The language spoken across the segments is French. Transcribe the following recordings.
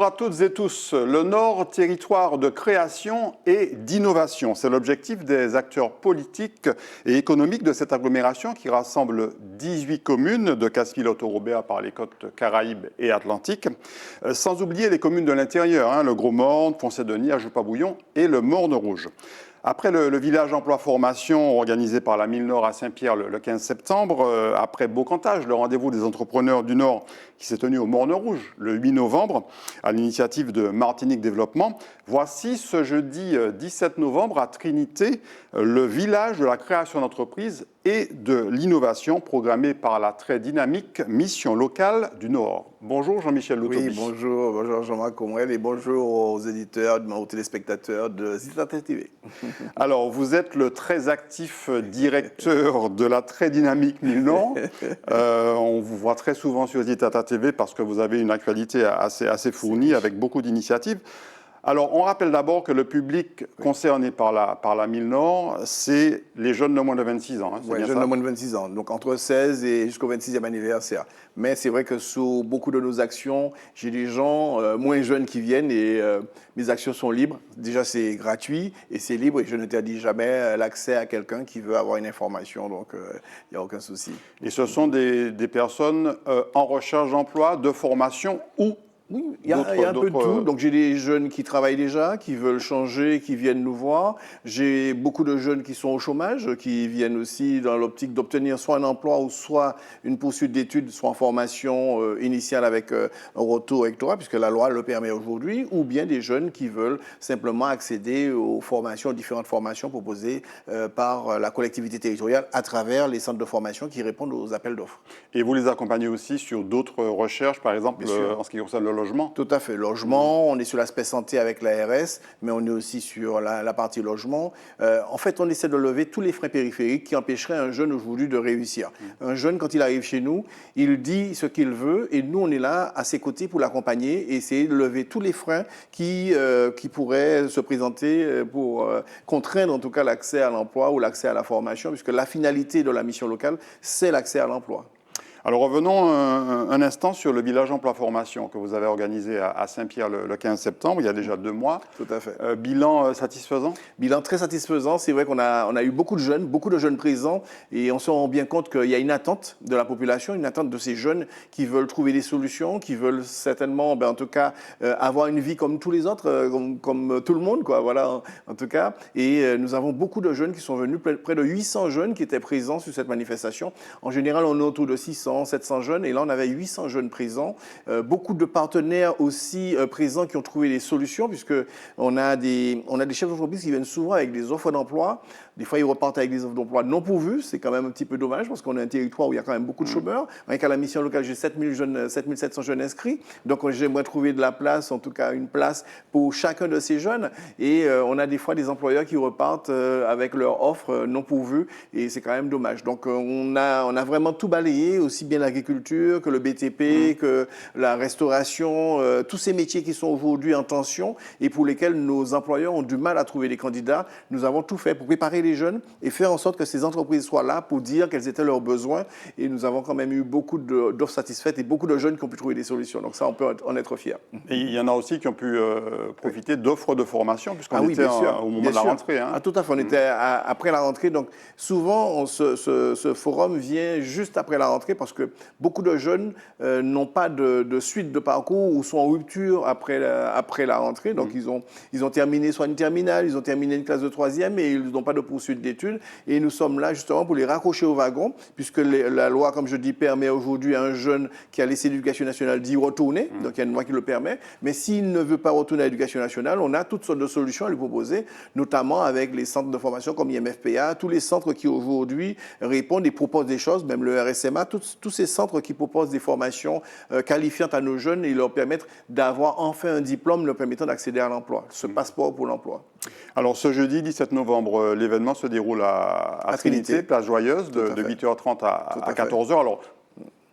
Bonjour à toutes et tous. Le Nord, territoire de création et d'innovation. C'est l'objectif des acteurs politiques et économiques de cette agglomération qui rassemble 18 communes de Casse-Pilote-Robert par les côtes Caraïbes et Atlantiques. Sans oublier les communes de l'intérieur, le Gros-Morne, Pont-Saint-Denis, Ajopa-Bouillon et le Morne-Rouge. Après le village emploi-formation organisé par la Mille Nord à Saint-Pierre le 15 septembre, après Beaucantage, le rendez-vous des entrepreneurs du Nord qui s'est tenu au Morne-Rouge le 8 novembre, à l'initiative de Martinique Développement, voici ce jeudi 17 novembre à Trinité, le village de la création d'entreprises et de l'innovation programmé par la très dynamique Mission locale du Nord. Bonjour Jean-Michel Loutobi. Oui, bonjour Jean-Marc Comrel et bonjour aux éditeurs, aux téléspectateurs de Zitata TV. Alors, vous êtes le très actif directeur de la très dynamique Mille Nord. On vous voit très souvent sur Zitata TV parce que vous avez une actualité assez fournie avec beaucoup d'initiatives. Alors, on rappelle d'abord que le public concerné par la Mille Nord, c'est les jeunes de moins de 26 ans. Oui, jeunes de moins de 26 ans, donc entre 16 et jusqu'au 26e anniversaire. Mais c'est vrai que sur beaucoup de nos actions, j'ai des gens moins jeunes qui viennent et mes actions sont libres. Déjà, c'est gratuit et c'est libre et je n'interdis jamais l'accès à quelqu'un qui veut avoir une information, donc il n'y a aucun souci. Et ce sont des personnes en recherche d'emploi, de formation ou oui, il y a un peu de tout. Donc j'ai des jeunes qui travaillent déjà, qui veulent changer, qui viennent nous voir. J'ai beaucoup de jeunes qui sont au chômage, qui viennent aussi dans l'optique d'obtenir soit un emploi ou soit une poursuite d'études, soit en formation initiale avec un retour rectorat, puisque la loi le permet aujourd'hui, ou bien des jeunes qui veulent simplement accéder aux formations, aux différentes formations proposées par la collectivité territoriale à travers les centres de formation qui répondent aux appels d'offres. Et vous les accompagnez aussi sur d'autres recherches, par exemple en ce qui concerne le logement? Tout à fait. Logement, on est sur l'aspect santé avec l'ARS, mais on est aussi sur la partie logement. En fait, on essaie de lever tous les freins périphériques qui empêcheraient un jeune aujourd'hui de réussir. Un jeune, quand il arrive chez nous, il dit ce qu'il veut et nous, on est là à ses côtés pour l'accompagner et essayer de lever tous les freins qui pourraient se présenter pour contraindre en tout cas l'accès à l'emploi ou l'accès à la formation, puisque la finalité de la mission locale, c'est l'accès à l'emploi. Alors revenons un instant sur le village emploi-formation que vous avez organisé à Saint-Pierre le 15 septembre, il y a déjà 2 mois. Tout à fait. Bilan satisfaisant? Bilan très satisfaisant. C'est vrai qu'on a eu beaucoup de jeunes présents et on se rend bien compte qu'il y a une attente de la population, une attente de ces jeunes qui veulent trouver des solutions, qui veulent certainement, en tout cas, avoir une vie comme tous les autres, comme tout le monde, quoi. Voilà, en tout cas. Et nous avons beaucoup de jeunes qui sont venus, près de 800 jeunes qui étaient présents sur cette manifestation. En général, on est autour de 600. 700 jeunes et là on avait 800 jeunes présents, beaucoup de partenaires aussi présents qui ont trouvé des solutions puisque on a des chefs d'entreprise qui viennent souvent avec des offres d'emploi. Des fois, ils repartent avec des offres d'emploi non pourvues. C'est quand même un petit peu dommage parce qu'on a un territoire où il y a quand même beaucoup de chômeurs. Rien qu'à la mission locale, j'ai 7700 jeunes inscrits. Donc, j'aimerais trouver de la place, en tout cas une place pour chacun de ces jeunes. Et on a des fois des employeurs qui repartent avec leurs offres non pourvues et c'est quand même dommage. Donc, on a vraiment tout balayé, aussi bien l'agriculture que le BTP, que la restauration, tous ces métiers qui sont aujourd'hui en tension et pour lesquels nos employeurs ont du mal à trouver des candidats. Nous avons tout fait pour préparer les jeunes et faire en sorte que ces entreprises soient là pour dire quels étaient leurs besoins. Et nous avons quand même eu beaucoup d'offres satisfaites et beaucoup de jeunes qui ont pu trouver des solutions. Donc ça, on peut en être fiers. Et il y en a aussi qui ont pu profiter d'offres de formation, puisqu'on était au moment de la rentrée. Ah, tout à fait, on était après la rentrée. Donc souvent, ce forum vient juste après la rentrée parce que beaucoup de jeunes n'ont pas de suite de parcours ou sont en rupture après la rentrée. Donc ils ont terminé soit une terminale, ils ont terminé une classe de 3e et ils n'ont pas de poursuite d'études. Et nous sommes là justement pour les raccrocher au wagon, puisque la loi, comme je dis, permet aujourd'hui à un jeune qui a laissé l'éducation nationale d'y retourner. Donc il y a une loi qui le permet. Mais s'il ne veut pas retourner à l'éducation nationale, on a toutes sortes de solutions à lui proposer, notamment avec les centres de formation comme IMFPA, tous les centres qui aujourd'hui répondent et proposent des choses, même le RSMA, tous ces centres qui proposent des formations qualifiantes à nos jeunes et leur permettre d'avoir enfin un diplôme leur permettant d'accéder à l'emploi, ce passeport pour l'emploi. Alors ce jeudi 17 novembre, l'événement se déroule à Trinité, place Joyeuse, de 8h30 à 14h. Alors,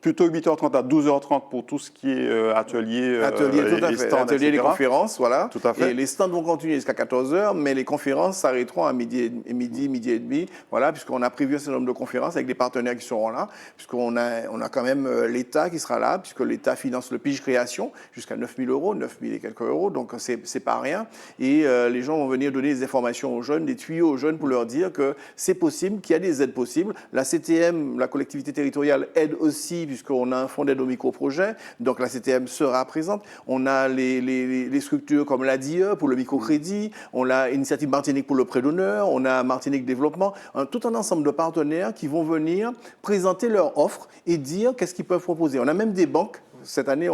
plutôt 8h30 à 12h30 pour tout ce qui est atelier, Atelier, tout à et fait. stands, Atelier, les etc. conférences, voilà. Tout à fait. Et les stands vont continuer jusqu'à 14h, mais les conférences s'arrêteront à midi et demi, voilà, puisqu'on a prévu un certain nombre de conférences avec des partenaires qui seront là, puisqu'on a quand même l'État qui sera là, puisque l'État finance le Pige Création jusqu'à 9 000 euros, 9 000 et quelques euros, donc c'est pas rien. Et les gens vont venir donner des informations aux jeunes, des tuyaux aux jeunes pour leur dire que c'est possible, qu'il y a des aides possibles. La CTM, la collectivité territoriale, aide aussi, puisqu'on a un fonds d'aide aux micro-projets, donc la CTM sera présente. On a les structures comme l'ADIE pour le microcrédit, on a Initiative Martinique pour le prêt d'honneur, on a Martinique Développement, tout un ensemble de partenaires qui vont venir présenter leur offre et dire qu'est-ce qu'ils peuvent proposer. On a même des banques. Cette année,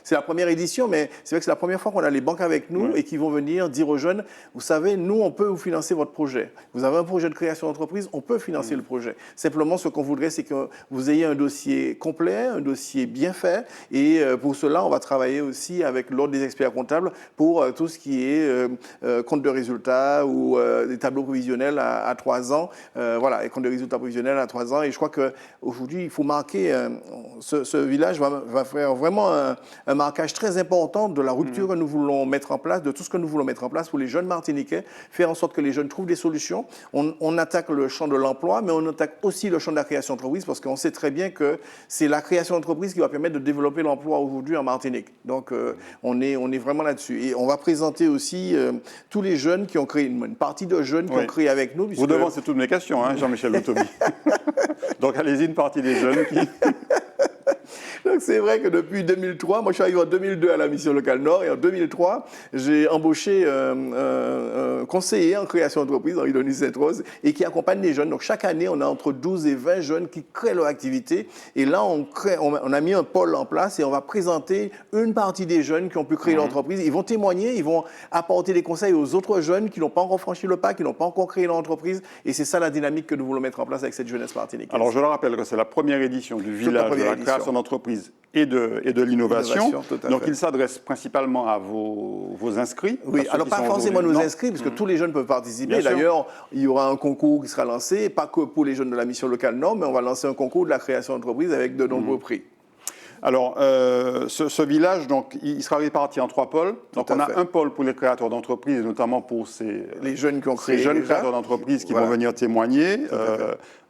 c'est la première édition, mais c'est vrai que c'est la première fois qu'on a les banques avec nous et qui vont venir dire aux jeunes, vous savez, nous, on peut vous financer votre projet. Vous avez un projet de création d'entreprise, on peut financer le projet. Simplement, ce qu'on voudrait, c'est que vous ayez un dossier complet, un dossier bien fait. Et pour cela, on va travailler aussi avec l'ordre des experts comptables pour tout ce qui est compte de résultats ou des tableaux provisionnels à 3 ans. Voilà, et compte de résultats provisionnels à 3 ans. Et je crois qu'aujourd'hui, il faut marquer, ce village va faire vraiment un marquage très important de la rupture que nous voulons mettre en place, de tout ce que nous voulons mettre en place pour les jeunes Martiniquais, faire en sorte que les jeunes trouvent des solutions. On attaque le champ de l'emploi, mais on attaque aussi le champ de la création d'entreprise parce qu'on sait très bien que c'est la création d'entreprise qui va permettre de développer l'emploi aujourd'hui en Martinique. Donc, on est vraiment là-dessus. Et on va présenter aussi tous les jeunes qui ont créé, une partie de jeunes qui ont créé avec nous. Vous devancez toutes mes questions, hein, Jean-Michel Loutobi. Donc, allez-y, une partie des jeunes qui... Donc c'est vrai que depuis 2003, moi je suis arrivé en 2002 à la mission locale Nord et en 2003, j'ai embauché un conseiller en création d'entreprise, Henri-Denis Sainte-Rose, et qui accompagne les jeunes. Donc chaque année, on a entre 12 et 20 jeunes qui créent leur activité. Et là, on a mis un pôle en place et on va présenter une partie des jeunes qui ont pu créer l'entreprise. Ils vont témoigner, ils vont apporter des conseils aux autres jeunes qui n'ont pas encore franchi le pas, qui n'ont pas encore créé leur entreprise. Et c'est ça la dynamique que nous voulons mettre en place avec cette jeunesse martiniquaise. Alors je le rappelle que c'est la première édition du village de la création d'entreprise et de l'innovation. Donc il s'adresse principalement à vos inscrits. Oui, alors pas forcément nos inscrits, parce que tous les jeunes peuvent participer. D'ailleurs, il y aura un concours qui sera lancé, pas que pour les jeunes de la mission locale Nord, mais on va lancer un concours de la création d'entreprise avec de nombreux prix. Alors, ce village, donc, il sera réparti en 3 pôles. Donc, on a un pôle pour les créateurs d'entreprises, notamment pour les jeunes qui ont créé ces jeunes créateurs d'entreprises qui vont venir témoigner.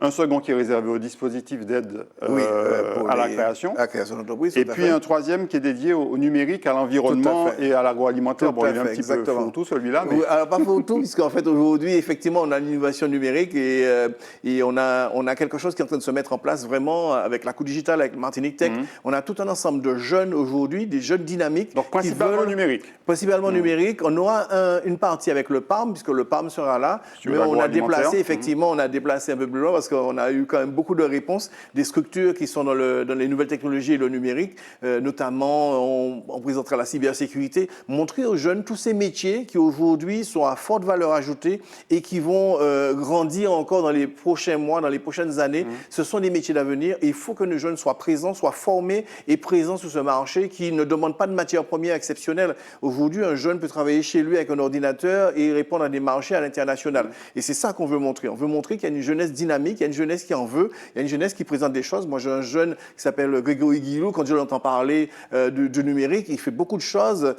Un second qui est réservé au dispositif d'aide à la création. À la création d'entreprise. Et puis un troisième qui est dédié au numérique, à l'environnement et à l'agroalimentaire. Bon, il est un petit peu fourre-tout celui-là. Mais... Oui, alors pas fourre-tout, puisqu'en fait aujourd'hui, effectivement, on a l'innovation numérique et on a quelque chose qui est en train de se mettre en place vraiment avec la Coup Digitale, avec Martinique Tech. On a tout un ensemble de jeunes aujourd'hui, des jeunes dynamiques. Donc principalement numérique. Principalement numérique. On aura une partie avec le PAM, puisque le PAM sera là. Mais on a déplacé, effectivement, on a déplacé un peu plus loin parce qu'on a eu quand même beaucoup de réponses des structures qui sont dans les nouvelles technologies et le numérique. Notamment, on présentera la cybersécurité. Montrer aux jeunes tous ces métiers qui aujourd'hui sont à forte valeur ajoutée et qui vont grandir encore dans les prochains mois, dans les prochaines années. Ce sont des métiers d'avenir et il faut que nos jeunes soient présents, soient formés et présents sur ce marché qui ne demande pas de matières premières exceptionnelles. Aujourd'hui, un jeune peut travailler chez lui avec un ordinateur et répondre à des marchés à l'international. Et c'est ça qu'on veut montrer. On veut montrer qu'il y a une jeunesse dynamique, il y a une jeunesse qui en veut, il y a une jeunesse qui présente des choses. Moi, j'ai un jeune qui s'appelle Grégory Guillou. Quand je l'entends parler du numérique, il fait beaucoup de choses.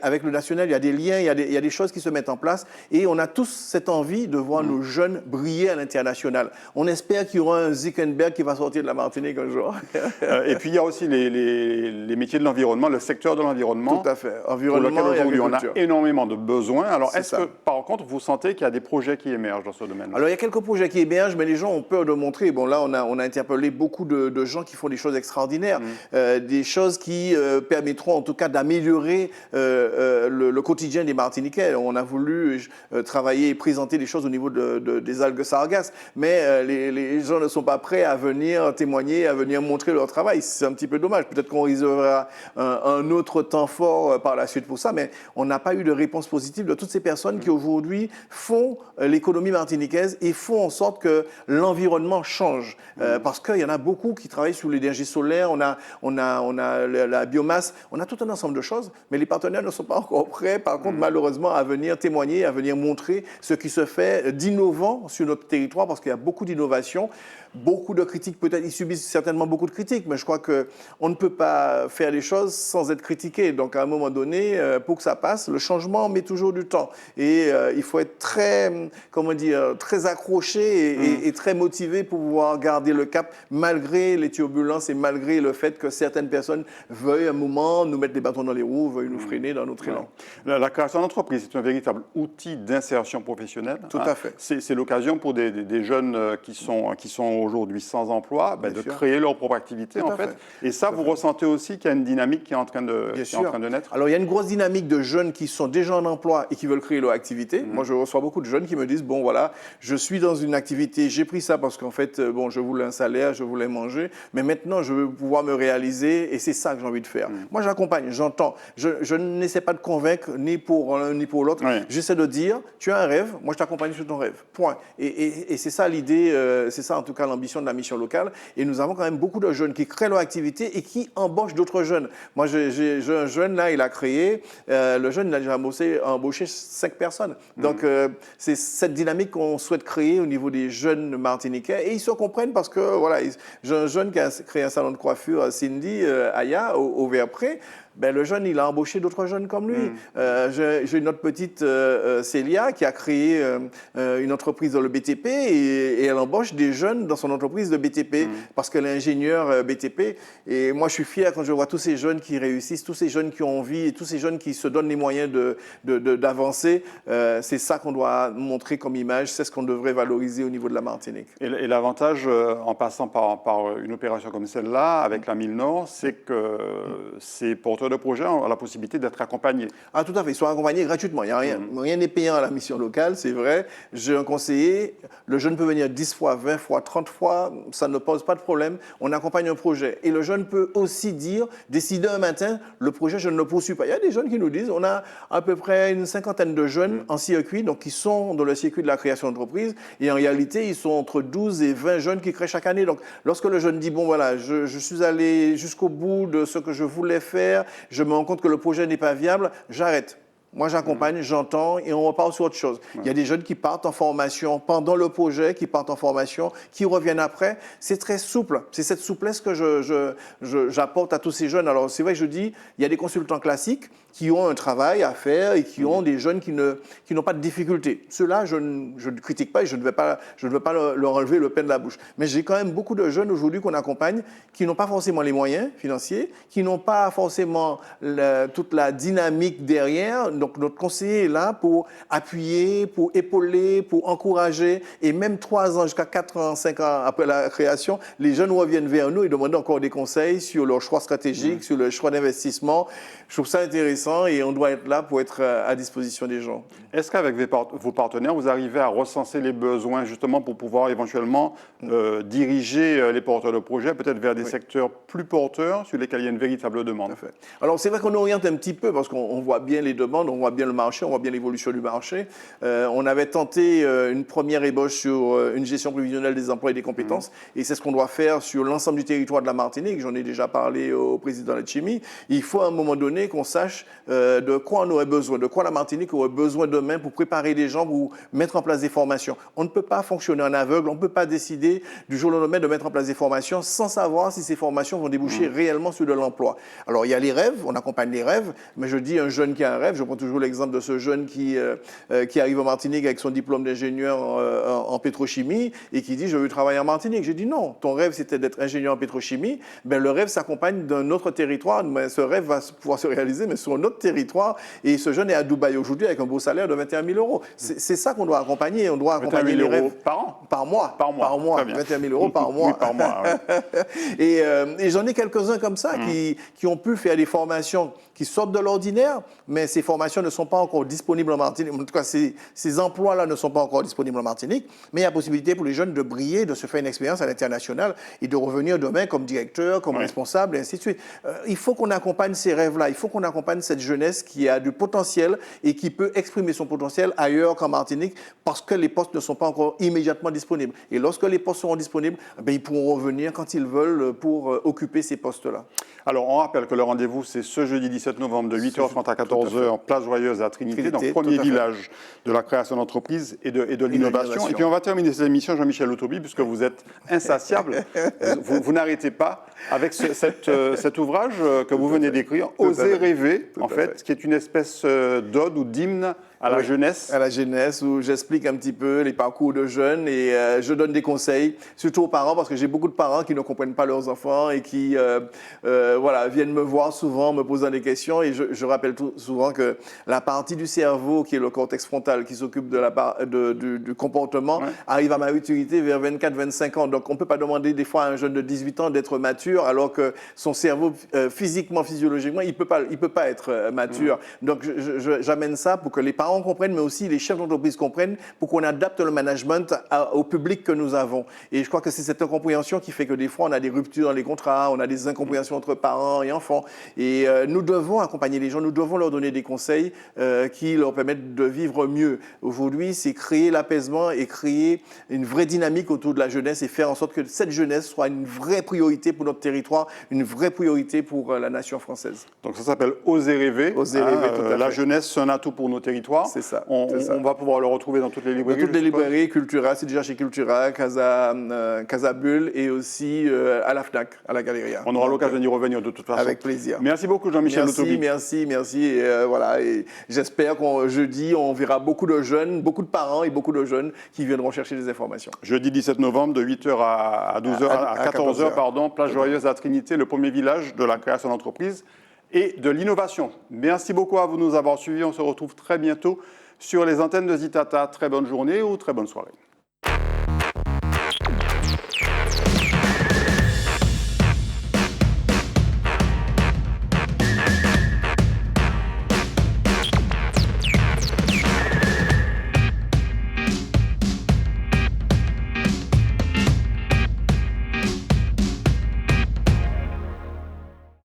Avec le national, il y a des liens, il y a des choses qui se mettent en place. Et on a tous cette envie de voir nos jeunes briller à l'international. On espère qu'il y aura un Zuckerberg qui va sortir de la Martinique un jour. Et puis, il y a aussi les métiers de l'environnement, le secteur de l'environnement. Tout à fait. Environnement pour lequel aujourd'hui on a agriculture. énormément de besoins. Alors, est-ce que, par contre, vous sentez qu'il y a des projets qui émergent dans ce domaine-là? Alors, il y a quelques projets qui émergent, mais les gens ont peur de montrer. Bon, là, on a interpellé beaucoup de gens qui font des choses extraordinaires, des choses qui permettront, en tout cas, d'améliorer le quotidien des Martiniquais. On a voulu travailler et présenter des choses au niveau des algues sargasses, mais les gens ne sont pas prêts à venir témoigner, à venir montrer leur travail. C'est un petit peu dommage. Peut-être qu'on réservera un autre temps fort par la suite pour ça, mais on n'a pas eu de réponse positive de toutes ces personnes qui aujourd'hui font l'économie martiniquaise et font en sorte que l'environnement change. Parce qu'il y en a beaucoup qui travaillent sur l'énergie solaire, on a la biomasse, on a tout un ensemble de choses, mais les partenaires ne sont pas encore prêts, par contre, malheureusement, à venir témoigner, à venir montrer ce qui se fait d'innovant sur notre territoire, parce qu'il y a beaucoup d'innovations. Beaucoup de critiques, peut-être, ils subissent certainement beaucoup de critiques, mais je crois qu'on ne peut pas faire les choses sans être critiqué. Donc, à un moment donné, pour que ça passe, le changement met toujours du temps. Et il faut être très, comment dire, très accroché et très motivé pour pouvoir garder le cap, malgré les turbulences et malgré le fait que certaines personnes veuillent à un moment nous mettre des bâtons dans les roues, veuillent nous freiner dans notre élan. La création d'entreprise, c'est un véritable outil d'insertion professionnelle. Tout à fait. C'est l'occasion pour des jeunes qui sont aujourd'hui sans emploi de créer leur propre activité, en fait. Et ça, vous ressentez aussi qu'il y a une dynamique qui est en train de naître? Alors, il y a une grosse dynamique de jeunes qui sont déjà en emploi et qui veulent créer leur activité. Moi, je reçois beaucoup de jeunes qui me disent, bon, voilà, je suis dans une activité, j'ai pris ça parce qu'en fait, bon, je voulais un salaire, je voulais manger, mais maintenant, je veux pouvoir me réaliser et c'est ça que j'ai envie de faire. Moi, j'accompagne, j'entends. Je n'essaie pas de convaincre ni pour l'un ni pour l'autre. J'essaie de dire, tu as un rêve, moi, je t'accompagne sur ton rêve. Point. Et c'est ça l'idée, c'est ça en tout cas l'ambition de la mission locale. Et nous avons quand même beaucoup de jeunes qui créent leur activité et qui embauchent d'autres jeunes. Moi, j'ai un jeune là, il a créé, le jeune, il a déjà embauché 5 personnes. Donc, c'est cette dynamique qu'on souhaite créer au niveau des jeunes martiniquais. Et ils se comprennent parce que, voilà, j'ai un jeune qui a créé un salon de coiffure à Cindy, Aya, au Verpré. Ben, le jeune, il a embauché d'autres jeunes comme lui. J'ai une autre petite, Célia, qui a créé une entreprise dans le BTP et elle embauche des jeunes dans son entreprise de BTP parce qu'elle est ingénieure BTP. Et moi, je suis fier quand je vois tous ces jeunes qui réussissent, tous ces jeunes qui ont envie et tous ces jeunes qui se donnent les moyens d'avancer. C'est ça qu'on doit montrer comme image, c'est ce qu'on devrait valoriser au niveau de la Martinique. Et l'avantage, en passant par une opération comme celle-là, avec la Mille Nord, c'est que ces porteurs de projets ont la possibilité d'être accompagnés. Ah, tout à fait. Ils sont accompagnés gratuitement. Il y a rien n'est payant à la mission locale, c'est vrai. J'ai un conseiller. Le jeune peut venir 10 fois, 20 fois, 30 fois. Ça ne pose pas de problème. On accompagne un projet. Et le jeune peut aussi décider un matin, le projet, je ne le poursuis pas. Il y a des jeunes qui nous disent, on a à peu près une cinquantaine de jeunes en circuit, donc qui sont dans le circuit de la création d'entreprise. Et en réalité, ils sont entre 12 et 20 jeunes qui créent chaque année. Donc, lorsque le jeune dit, bon, voilà, je suis allé jusqu'au bout de ce que je voulais faire, je me rends compte que le projet n'est pas viable, j'arrête. Moi, j'accompagne, j'entends et on repart sur autre chose. Il y a des jeunes qui partent en formation pendant le projet, qui partent en formation, qui reviennent après. C'est très souple. C'est cette souplesse que j'apporte à tous ces jeunes. Alors, c'est vrai que je dis, il y a des consultants classiques qui ont un travail à faire et qui ont des jeunes qui n'ont pas de difficultés. Ceux-là, je ne critique pas et je ne veux pas leur enlever le pain de la bouche. Mais j'ai quand même beaucoup de jeunes aujourd'hui qu'on accompagne qui n'ont pas forcément les moyens financiers, qui n'ont pas forcément toute la dynamique derrière. Donc, notre conseiller est là pour appuyer, pour épauler, pour encourager. Et même 3 ans, jusqu'à 4 ans, 5 ans après la création, les jeunes reviennent vers nous et demandent encore des conseils sur leur choix stratégique, sur le choix d'investissement. Je trouve ça intéressant et on doit être là pour être à disposition des gens. Est-ce qu'avec vos partenaires, vous arrivez à recenser les besoins justement pour pouvoir éventuellement diriger les porteurs de projets peut-être vers des secteurs plus porteurs sur lesquels il y a une véritable demande? Tout à fait. Alors, c'est vrai qu'on oriente un petit peu parce qu'on voit bien les demandes, on voit bien le marché, on voit bien l'évolution du marché. On avait tenté une première ébauche sur une gestion prévisionnelle des emplois et des compétences et c'est ce qu'on doit faire sur l'ensemble du territoire de la Martinique. J'en ai déjà parlé au président Letchimy. Il faut à un moment donné qu'on sache de quoi on aurait besoin, de quoi la Martinique aurait besoin demain pour préparer les gens, pour mettre en place des formations. On ne peut pas fonctionner en aveugle, on ne peut pas décider du jour au lendemain de mettre en place des formations sans savoir si ces formations vont déboucher réellement sur de l'emploi. Alors il y a les rêves, on accompagne les rêves, mais je dis un jeune qui a un rêve, je prends toujours l'exemple de ce jeune qui arrive en Martinique avec son diplôme d'ingénieur en pétrochimie et qui dit je veux travailler en Martinique. J'ai dit non, ton rêve c'était d'être ingénieur en pétrochimie, ben, le rêve s'accompagne d'un autre territoire, mais ce rêve va pouvoir se réaliser mais sur notre territoire et ce jeune est à Dubaï aujourd'hui avec un beau salaire de 21 000 euros. C'est ça qu'on doit accompagner. On doit accompagner les rêves. Par an? Par mois. Par mois. Par mois. Très bien. 21 000 euros par mois. Oui, par mois. Ouais. Et j'en ai quelques-uns comme ça qui ont pu faire des formations qui sortent de l'ordinaire, mais ces formations ne sont pas encore disponibles en Martinique. En tout cas, ces emplois-là ne sont pas encore disponibles en Martinique, mais il y a possibilité pour les jeunes de briller, de se faire une expérience à l'international et de revenir demain comme directeur, comme responsable, et ainsi de suite. Il faut qu'on accompagne ces rêves-là, il faut qu'on accompagne cette jeunesse qui a du potentiel et qui peut exprimer son potentiel ailleurs qu'en Martinique parce que les postes ne sont pas encore immédiatement disponibles. Et lorsque les postes seront disponibles, ils pourront revenir quand ils veulent pour occuper ces postes-là. Alors, on rappelle que le rendez-vous, c'est ce jeudi 17 novembre de 8h30 à 14h, Place Joyeuse à Trinité, donc premier village de la création d'entreprise et de l'innovation. Et puis, on va terminer cette émission, Jean-Michel Autobi, puisque vous êtes insatiable. vous n'arrêtez pas avec cet ouvrage que vous venez d'écrire, Oser rêver, en fait, qui est une espèce d'ode ou d'hymne à la jeunesse. À la jeunesse, où j'explique un petit peu les parcours de jeunes et je donne des conseils, surtout aux parents, parce que j'ai beaucoup de parents qui ne comprennent pas leurs enfants et qui viennent me voir souvent, me posant des questions. Et je rappelle souvent que la partie du cerveau, qui est le cortex frontal, qui s'occupe du comportement, arrive à maturité vers 24-25 ans. Donc on ne peut pas demander des fois à un jeune de 18 ans d'être mature, alors que son cerveau, physiquement, physiologiquement, il peut pas être mature. Donc j'amène ça pour que les parents comprennent, mais aussi les chefs d'entreprise comprennent, pour qu'on adapte le management au public que nous avons. Et je crois que c'est cette incompréhension qui fait que des fois, on a des ruptures dans les contrats, on a des incompréhensions entre parents et enfants. Et nous devons accompagner les gens, nous devons leur donner des conseils qui leur permettent de vivre mieux. Aujourd'hui, c'est créer l'apaisement et créer une vraie dynamique autour de la jeunesse et faire en sorte que cette jeunesse soit une vraie priorité pour notre territoire, une vraie priorité pour la nation française. Donc ça s'appelle Oser rêver. Oser rêver, tout à fait. La jeunesse, c'est un atout pour nos territoires. C'est ça. On va pouvoir le retrouver dans toutes les librairies. Dans toutes les librairies, Cultura, c'est déjà chez Cultura, Casa Bulle et aussi à la FNAC, à la Galeria. On aura l'occasion d'y revenir de toute façon. Avec plaisir. Merci beaucoup Jean-Michel Autobi. Merci. Et j'espère qu'en jeudi, on verra beaucoup de jeunes, beaucoup de parents et beaucoup de jeunes qui viendront chercher des informations. Jeudi 17 novembre de 8h à 12h, à 14h, pardon, Place Joyeuse à Trinité, le premier village de la création d'entreprise et de l'innovation. Merci beaucoup à vous de nous avoir suivis. On se retrouve très bientôt sur les antennes de Zitata. Très bonne journée ou très bonne soirée.